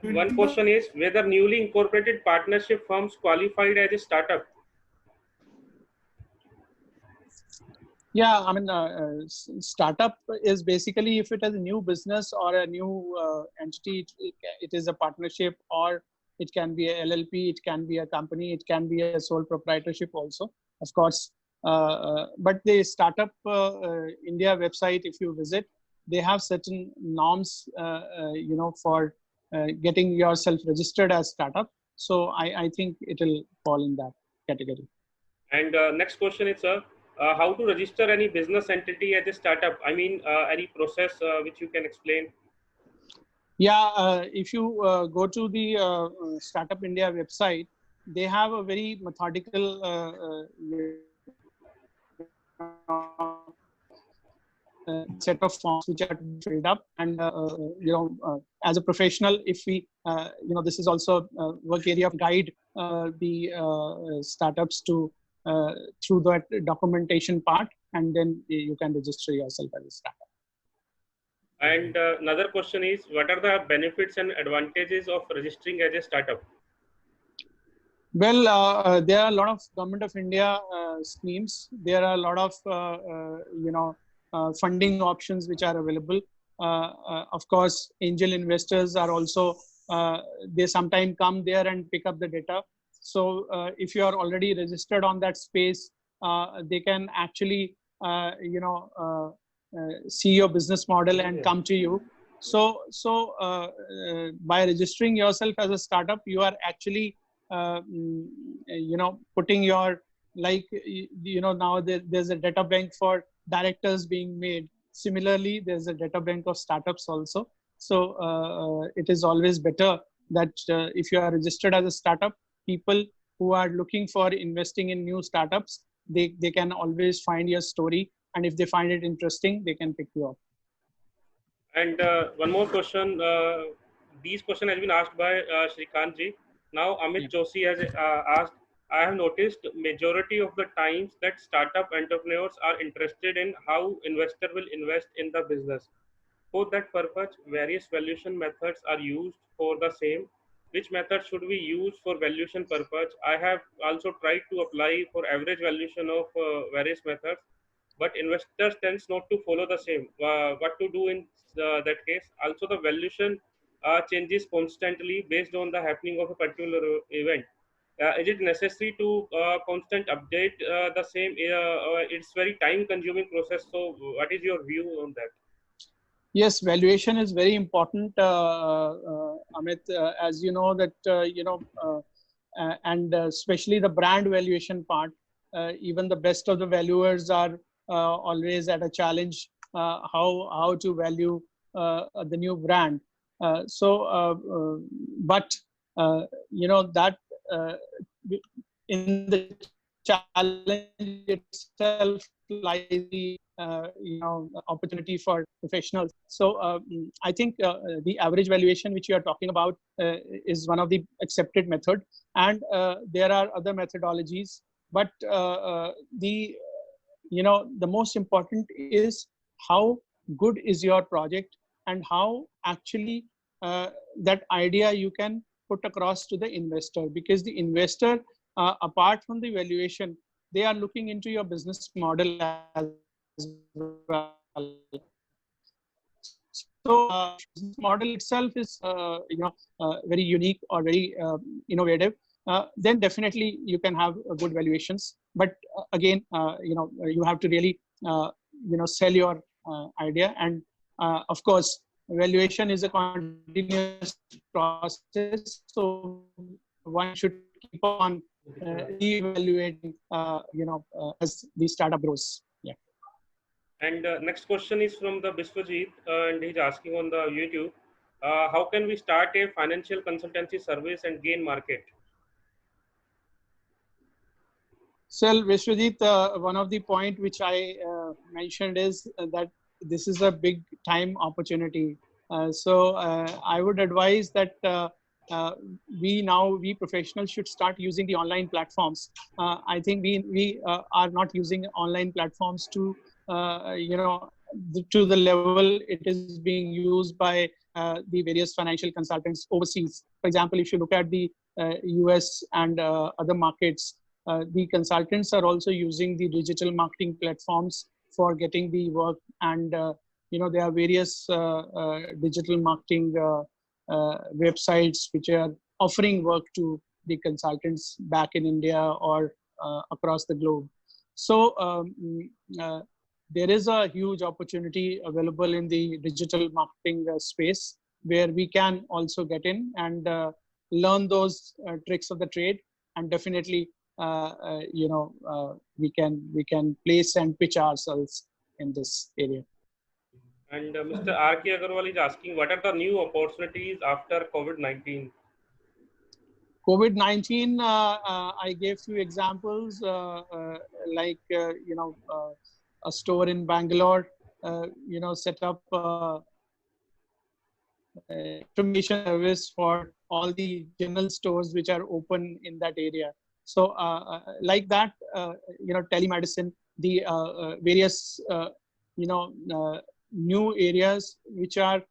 One 20. question is whether newly incorporated partnership firms qualified as a startup. Yeah, I mean, startup is basically if it is a new business or a new entity, it is a partnership, or it can be a LLP, it can be a company, it can be a sole proprietorship also, of course. But the startup India website, if you visit, they have certain norms, for getting yourself registered as startup. So I think it will fall in that category. And next question is how to register any business entity as a startup. I mean, any process which you can explain. Yeah, if you go to the Startup India website, they have a very methodical set of forms which are filled up. And, as a professional, if we, this is also work area of guide the startups to through that documentation part, and then you can register yourself as a startup. And another question is what are the benefits and advantages of registering as a startup? Well, there are a lot of Government of India schemes. There are a lot of funding options which are available. Of course, angel investors are also they sometimes come there and pick up the data. So if you are already registered on that space, they can actually see your business model and come to you. So by registering yourself as a startup, you are actually putting your, like, now there's a data bank for directors being made. Similarly, there's a data bank of startups also. So it is always better that if you are registered as a startup, people who are looking for investing in new startups, they can always find your story, and if they find it interesting, they can pick you up. And one more question. These question has been asked by Shrikant ji. Now Yeah. Amit Joshi has asked, I have noticed majority of the times that startup entrepreneurs are interested in how investor will invest in the business. For that purpose, various valuation methods are used for the same. Which method should we use for valuation purpose? I have also tried to apply for average valuation of various methods, but investors tends not to follow the same. What to do in that case? Also, the valuation changes constantly based on the happening of a particular event. Is it necessary to constant update the same? It's very time consuming process. So, what is your view on that? Yes, valuation is very important, Amit. As you know that and especially the brand valuation part. Even the best of the valuers are always at a challenge how to value the new brand. But that in the challenge itself lies the opportunity for professionals. So I think the average valuation which you are talking about is one of the accepted method, and there are other methodologies. But the most important is how good is your project, and how actually that idea you can put across to the investor, because the investor, apart from the valuation, they are looking into your business model as well. So business model itself is very unique or very innovative, then definitely you can have good valuations. But again, you have to really sell your idea, and of course valuation is a continuous process, so one should keep on reevaluating as the startup grows. Yeah. And next question is from the Biswajit, and he's asking on the YouTube, how can we start a financial consultancy service and gain market? So Vishwajit, one of the point which I mentioned is that this is a big time opportunity. I would advise that we professionals should start using the online platforms. I think we are not using online platforms to to the level it is being used by the various financial consultants overseas. For example, if you look at the US and other markets, the consultants are also using the digital marketing platforms for getting the work, and there are various digital marketing websites which are offering work to the consultants back in India or across the globe. So there is a huge opportunity available in the digital marketing space, where we can also get in and learn those tricks of the trade, and definitely we can place and pitch ourselves in this area. And Mr. R.K. Agarwal is asking, what are the new opportunities after COVID-19? COVID-19, I gave few examples, like a store in Bangalore, set up information service for all the general stores which are open in that area. So like that, telemedicine, the various new areas which are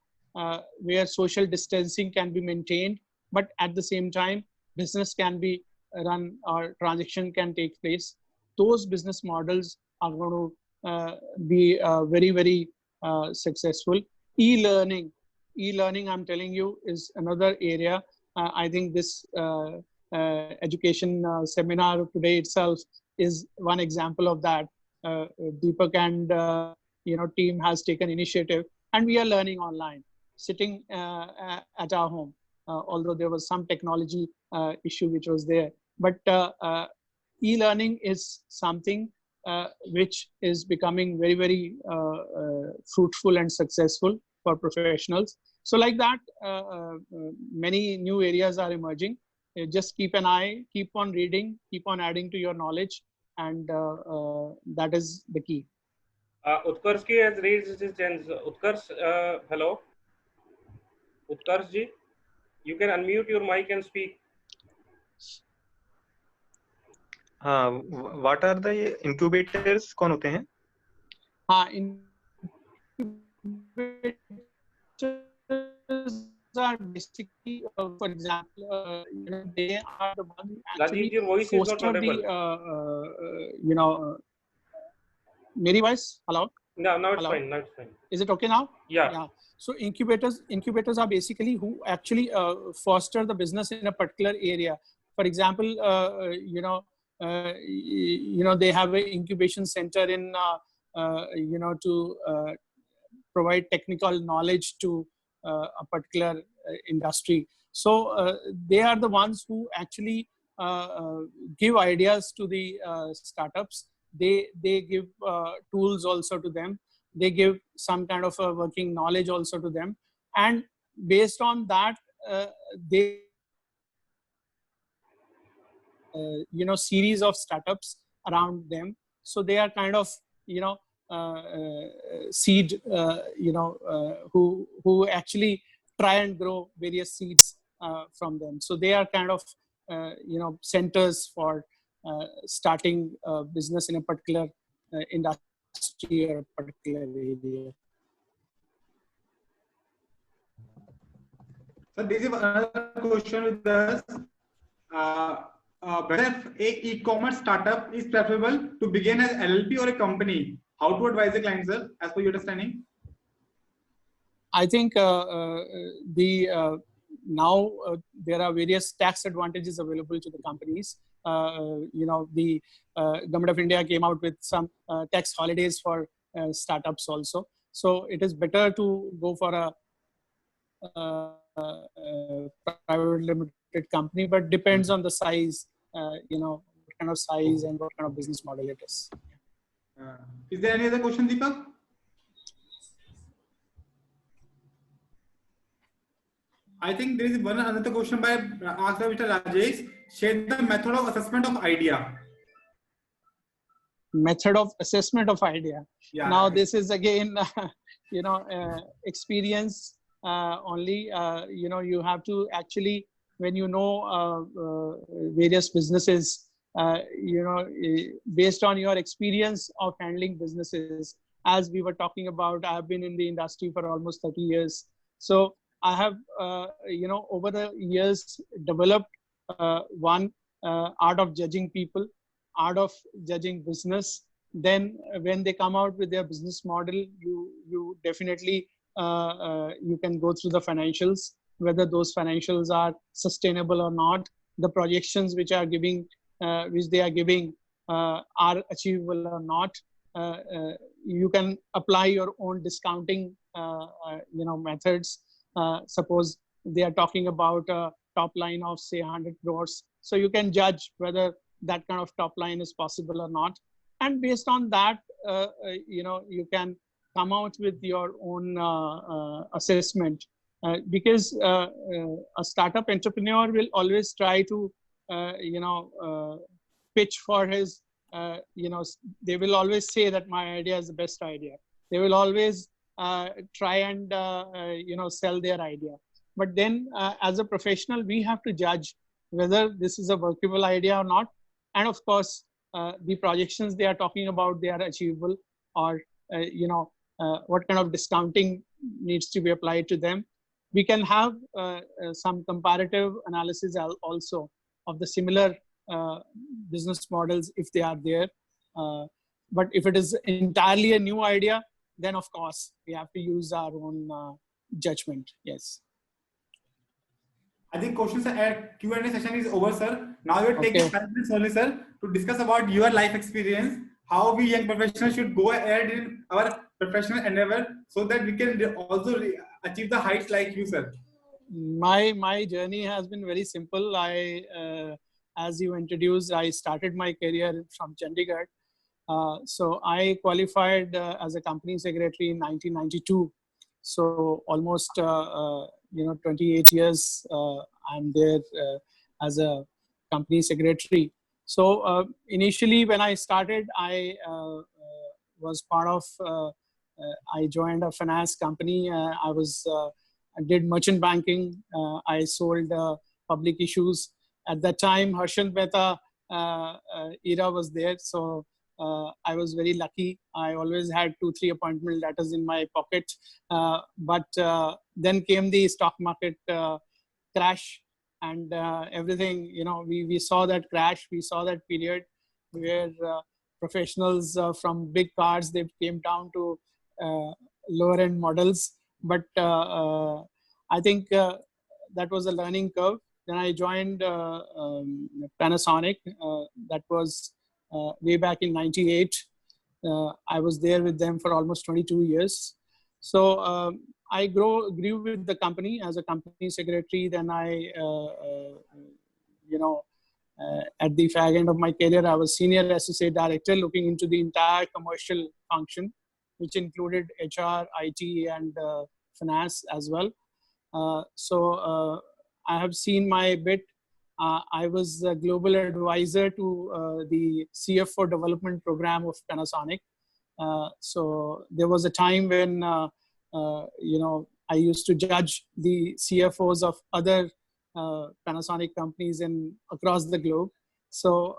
where social distancing can be maintained, but at the same time business can be run or transaction can take place. Those business models are going to be very, very successful. E-learning, I'm telling you, is another area. I think this education seminar today itself is one example of that. Deepak and team has taken initiative, and we are learning online, sitting at our home. Although there was some technology issue which was there, but e-learning is something which is becoming very, very fruitful and successful for professionals. So like that, many new areas are emerging. Just keep an eye, keep on reading, keep on adding to your knowledge, and that is the key. Utkarsh has raised his hands. Utkarsh, hello. Utkarsh ji, you can unmute your mic and speak. हाँ, what are the incubators? कौन होते हैं? हाँ, incubators are basically, for example, they are the ones who actually your voice is not foster audible. the, Meri voice? Hello? No, now it's Hello? fine. Now it's fine. Is it okay now? Yeah. So incubators are basically who actually foster the business in a particular area. For example, they have an incubation center in, to provide technical knowledge to a particular industry. So they are the ones who actually give ideas to the startups. They give tools also to them. They give some kind of a working knowledge also to them, and based on that, they series of startups around them. So they are kind of seed who actually try and grow various seeds from them. So they are kind of centers for starting a business in a particular industry or a particular area. So this is another question with us. Whether a e-commerce startup is preferable to begin as LLP or a company? How to advise a client, sir, as per your understanding? I think now there are various tax advantages available to the companies. The government of India came out with some tax holidays for startups also. So it is better to go for a private limited company, but depends on the size, what kind of size and what kind of business model it is. Is there any other question, Deepak? I think there is one another question by asked by Mr. Rajesh. Share the method of assessment of idea. Method of assessment of idea. Yeah. Now this is again, experience only. You have to actually, when various businesses, based on your experience of handling businesses, as we were talking about, I have been in the industry for almost 30 years. So I have, over the years developed one art of judging people, art of judging business. Then when they come out with their business model, you definitely you can go through the financials, whether those financials are sustainable or not, the projections which they are giving are achievable or not. You can apply your own discounting methods. Suppose they are talking about a top line of say 100 crores, so you can judge whether that kind of top line is possible or not, and based on that you can come out with your own assessment, because a startup entrepreneur will always try to pitch for his they will always say that my idea is the best idea. They will always try and sell their idea, but then as a professional we have to judge whether this is a workable idea or not. And of course, the projections they are talking about, they are achievable, or what kind of discounting needs to be applied to them. We can have some comparative analysis also of the similar business models if they are there. But if it is entirely a new idea, then of course we have to use our own judgment. Yes. I think questions at Q&A session is over, sir. Now we are taking 5 minutes only, sir, to discuss about your life experience, how we young professionals should go ahead in our professional endeavor, so that we can also achieve the heights like you, sir. My journey has been very simple. As you introduced, I started my career from Chandigarh. So I qualified as a company secretary in 1992. So almost 28 years I'm there as a company secretary. So initially when I started, I was part of I joined a finance company. I did merchant banking. I sold public issues. At that time, Harshad Mehta era was there. So I was very lucky. I always had 2-3 appointment letters in my pocket. But then came the stock market crash, and everything, we saw that crash. We saw that period where professionals from big cars, they came down to lower end models. But I think that was a learning curve. Then I joined Panasonic. That was way back in '98. I was there with them for almost 22 years. So I grew with the company as a company secretary. Then I, at the fag end of my career, I was senior associate director, looking into the entire commercial function, which included HR, IT, and finance as well. So I have seen my bit. I was a global advisor to the CF4 development program of Panasonic. So there was a time when, I used to judge the CFOs of other Panasonic companies across the globe. So,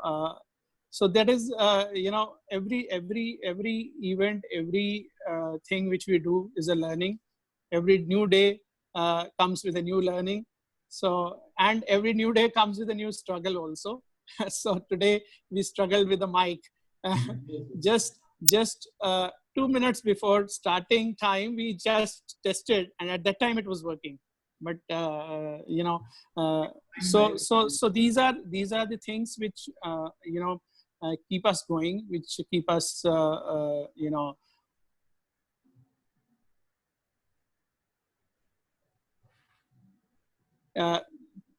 so that is, every event, every thing which we do is a learning. Every new day comes with a new learning. So, and every new day comes with a new struggle also. So today we struggled with the mic. Just 2 minutes before starting time, we just tested, and at that time it was working. But so these are the things which keep us going, which keep us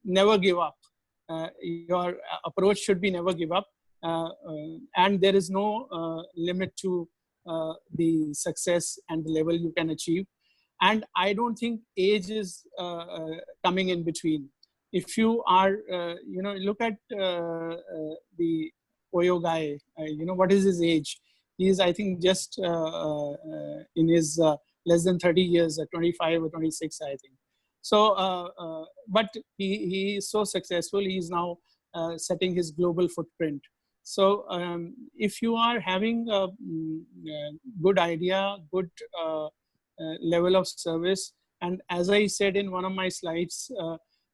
never give up. Your approach should be never give up, and there is no limit to the success and the level you can achieve. And I don't think age is coming in between. If you are, look at the Oyo guy. What is his age? He is, I think, just in his less than 30 years, 25 or 26, I think. So, but he is so successful. He is now setting his global footprint. So, if you are having a good idea, good level of service, and as I said in one of my slides,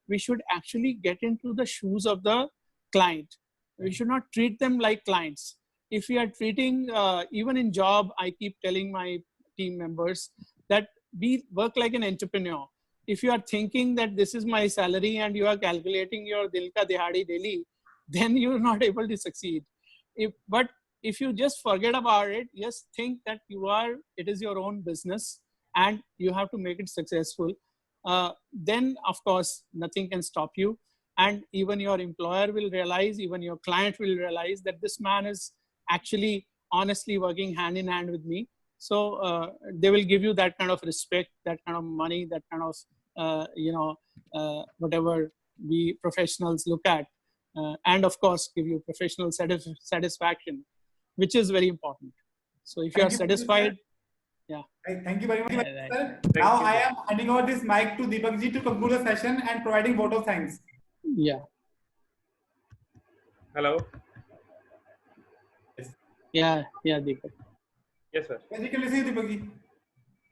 we should actually get into the shoes of the client. We should not treat them like clients. If we are treating, even in job, I keep telling my team members that we work like an entrepreneur. If you are thinking that this is my salary and you are calculating your dil ka dihadi daily, then you are not able to succeed. But if you just forget about it, just think that it is your own business and you have to make it successful, then of course nothing can stop you. And even your employer will realize, even your client will realize that this man is actually honestly working hand in hand with me. So they will give you that kind of respect, that kind of money, that kind of whatever we professionals look at, and of course give you professional satisfaction, which is very important. So if you are satisfied, yeah. Thank you very much, Right. sir. Thank Now you, I sir. am handing over this mic to Deepak ji to conclude the session and providing vote of thanks. Yeah. Hello. Yeah. Deepak. Yes, sir. Yes, you can listen, Deepak ji.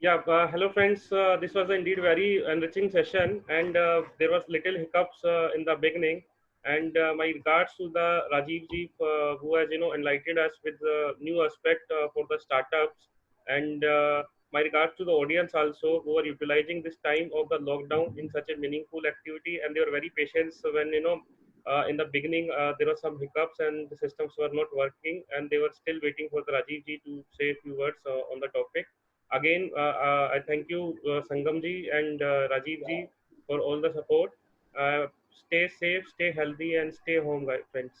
Yeah, hello friends. This was indeed very enriching session, and there was little hiccups in the beginning. And my regards to the Rajiv ji, who has enlightened us with the new aspect for the startups, and my regards to the audience also, who are utilizing this time of the lockdown in such a meaningful activity, and they were very patient when in the beginning there were some hiccups and the systems were not working, and they were still waiting for the Rajiv ji to say a few words on the topic. Again, I thank you, Sangam ji and Rajiv ji, for all the support. Stay safe, stay healthy, and stay home, guys, friends.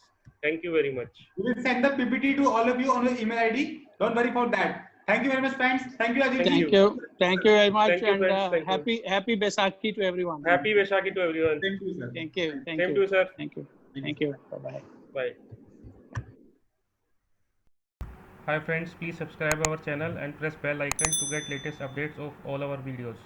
Thank you very much. We will send the PPT to all of you on your email ID. Don't worry about that. Thank you very much, friends. Thank you, Rajiv ji. Thank you very much. Thank you, and friends. Thank you. happy Baisakhi to everyone. Happy Vaishakhi to everyone. Thank you, sir. Thank you. Same to you, sir. Thank you. Bye-bye. Bye. Hi friends, please subscribe our channel and press bell icon to get latest updates of all our videos.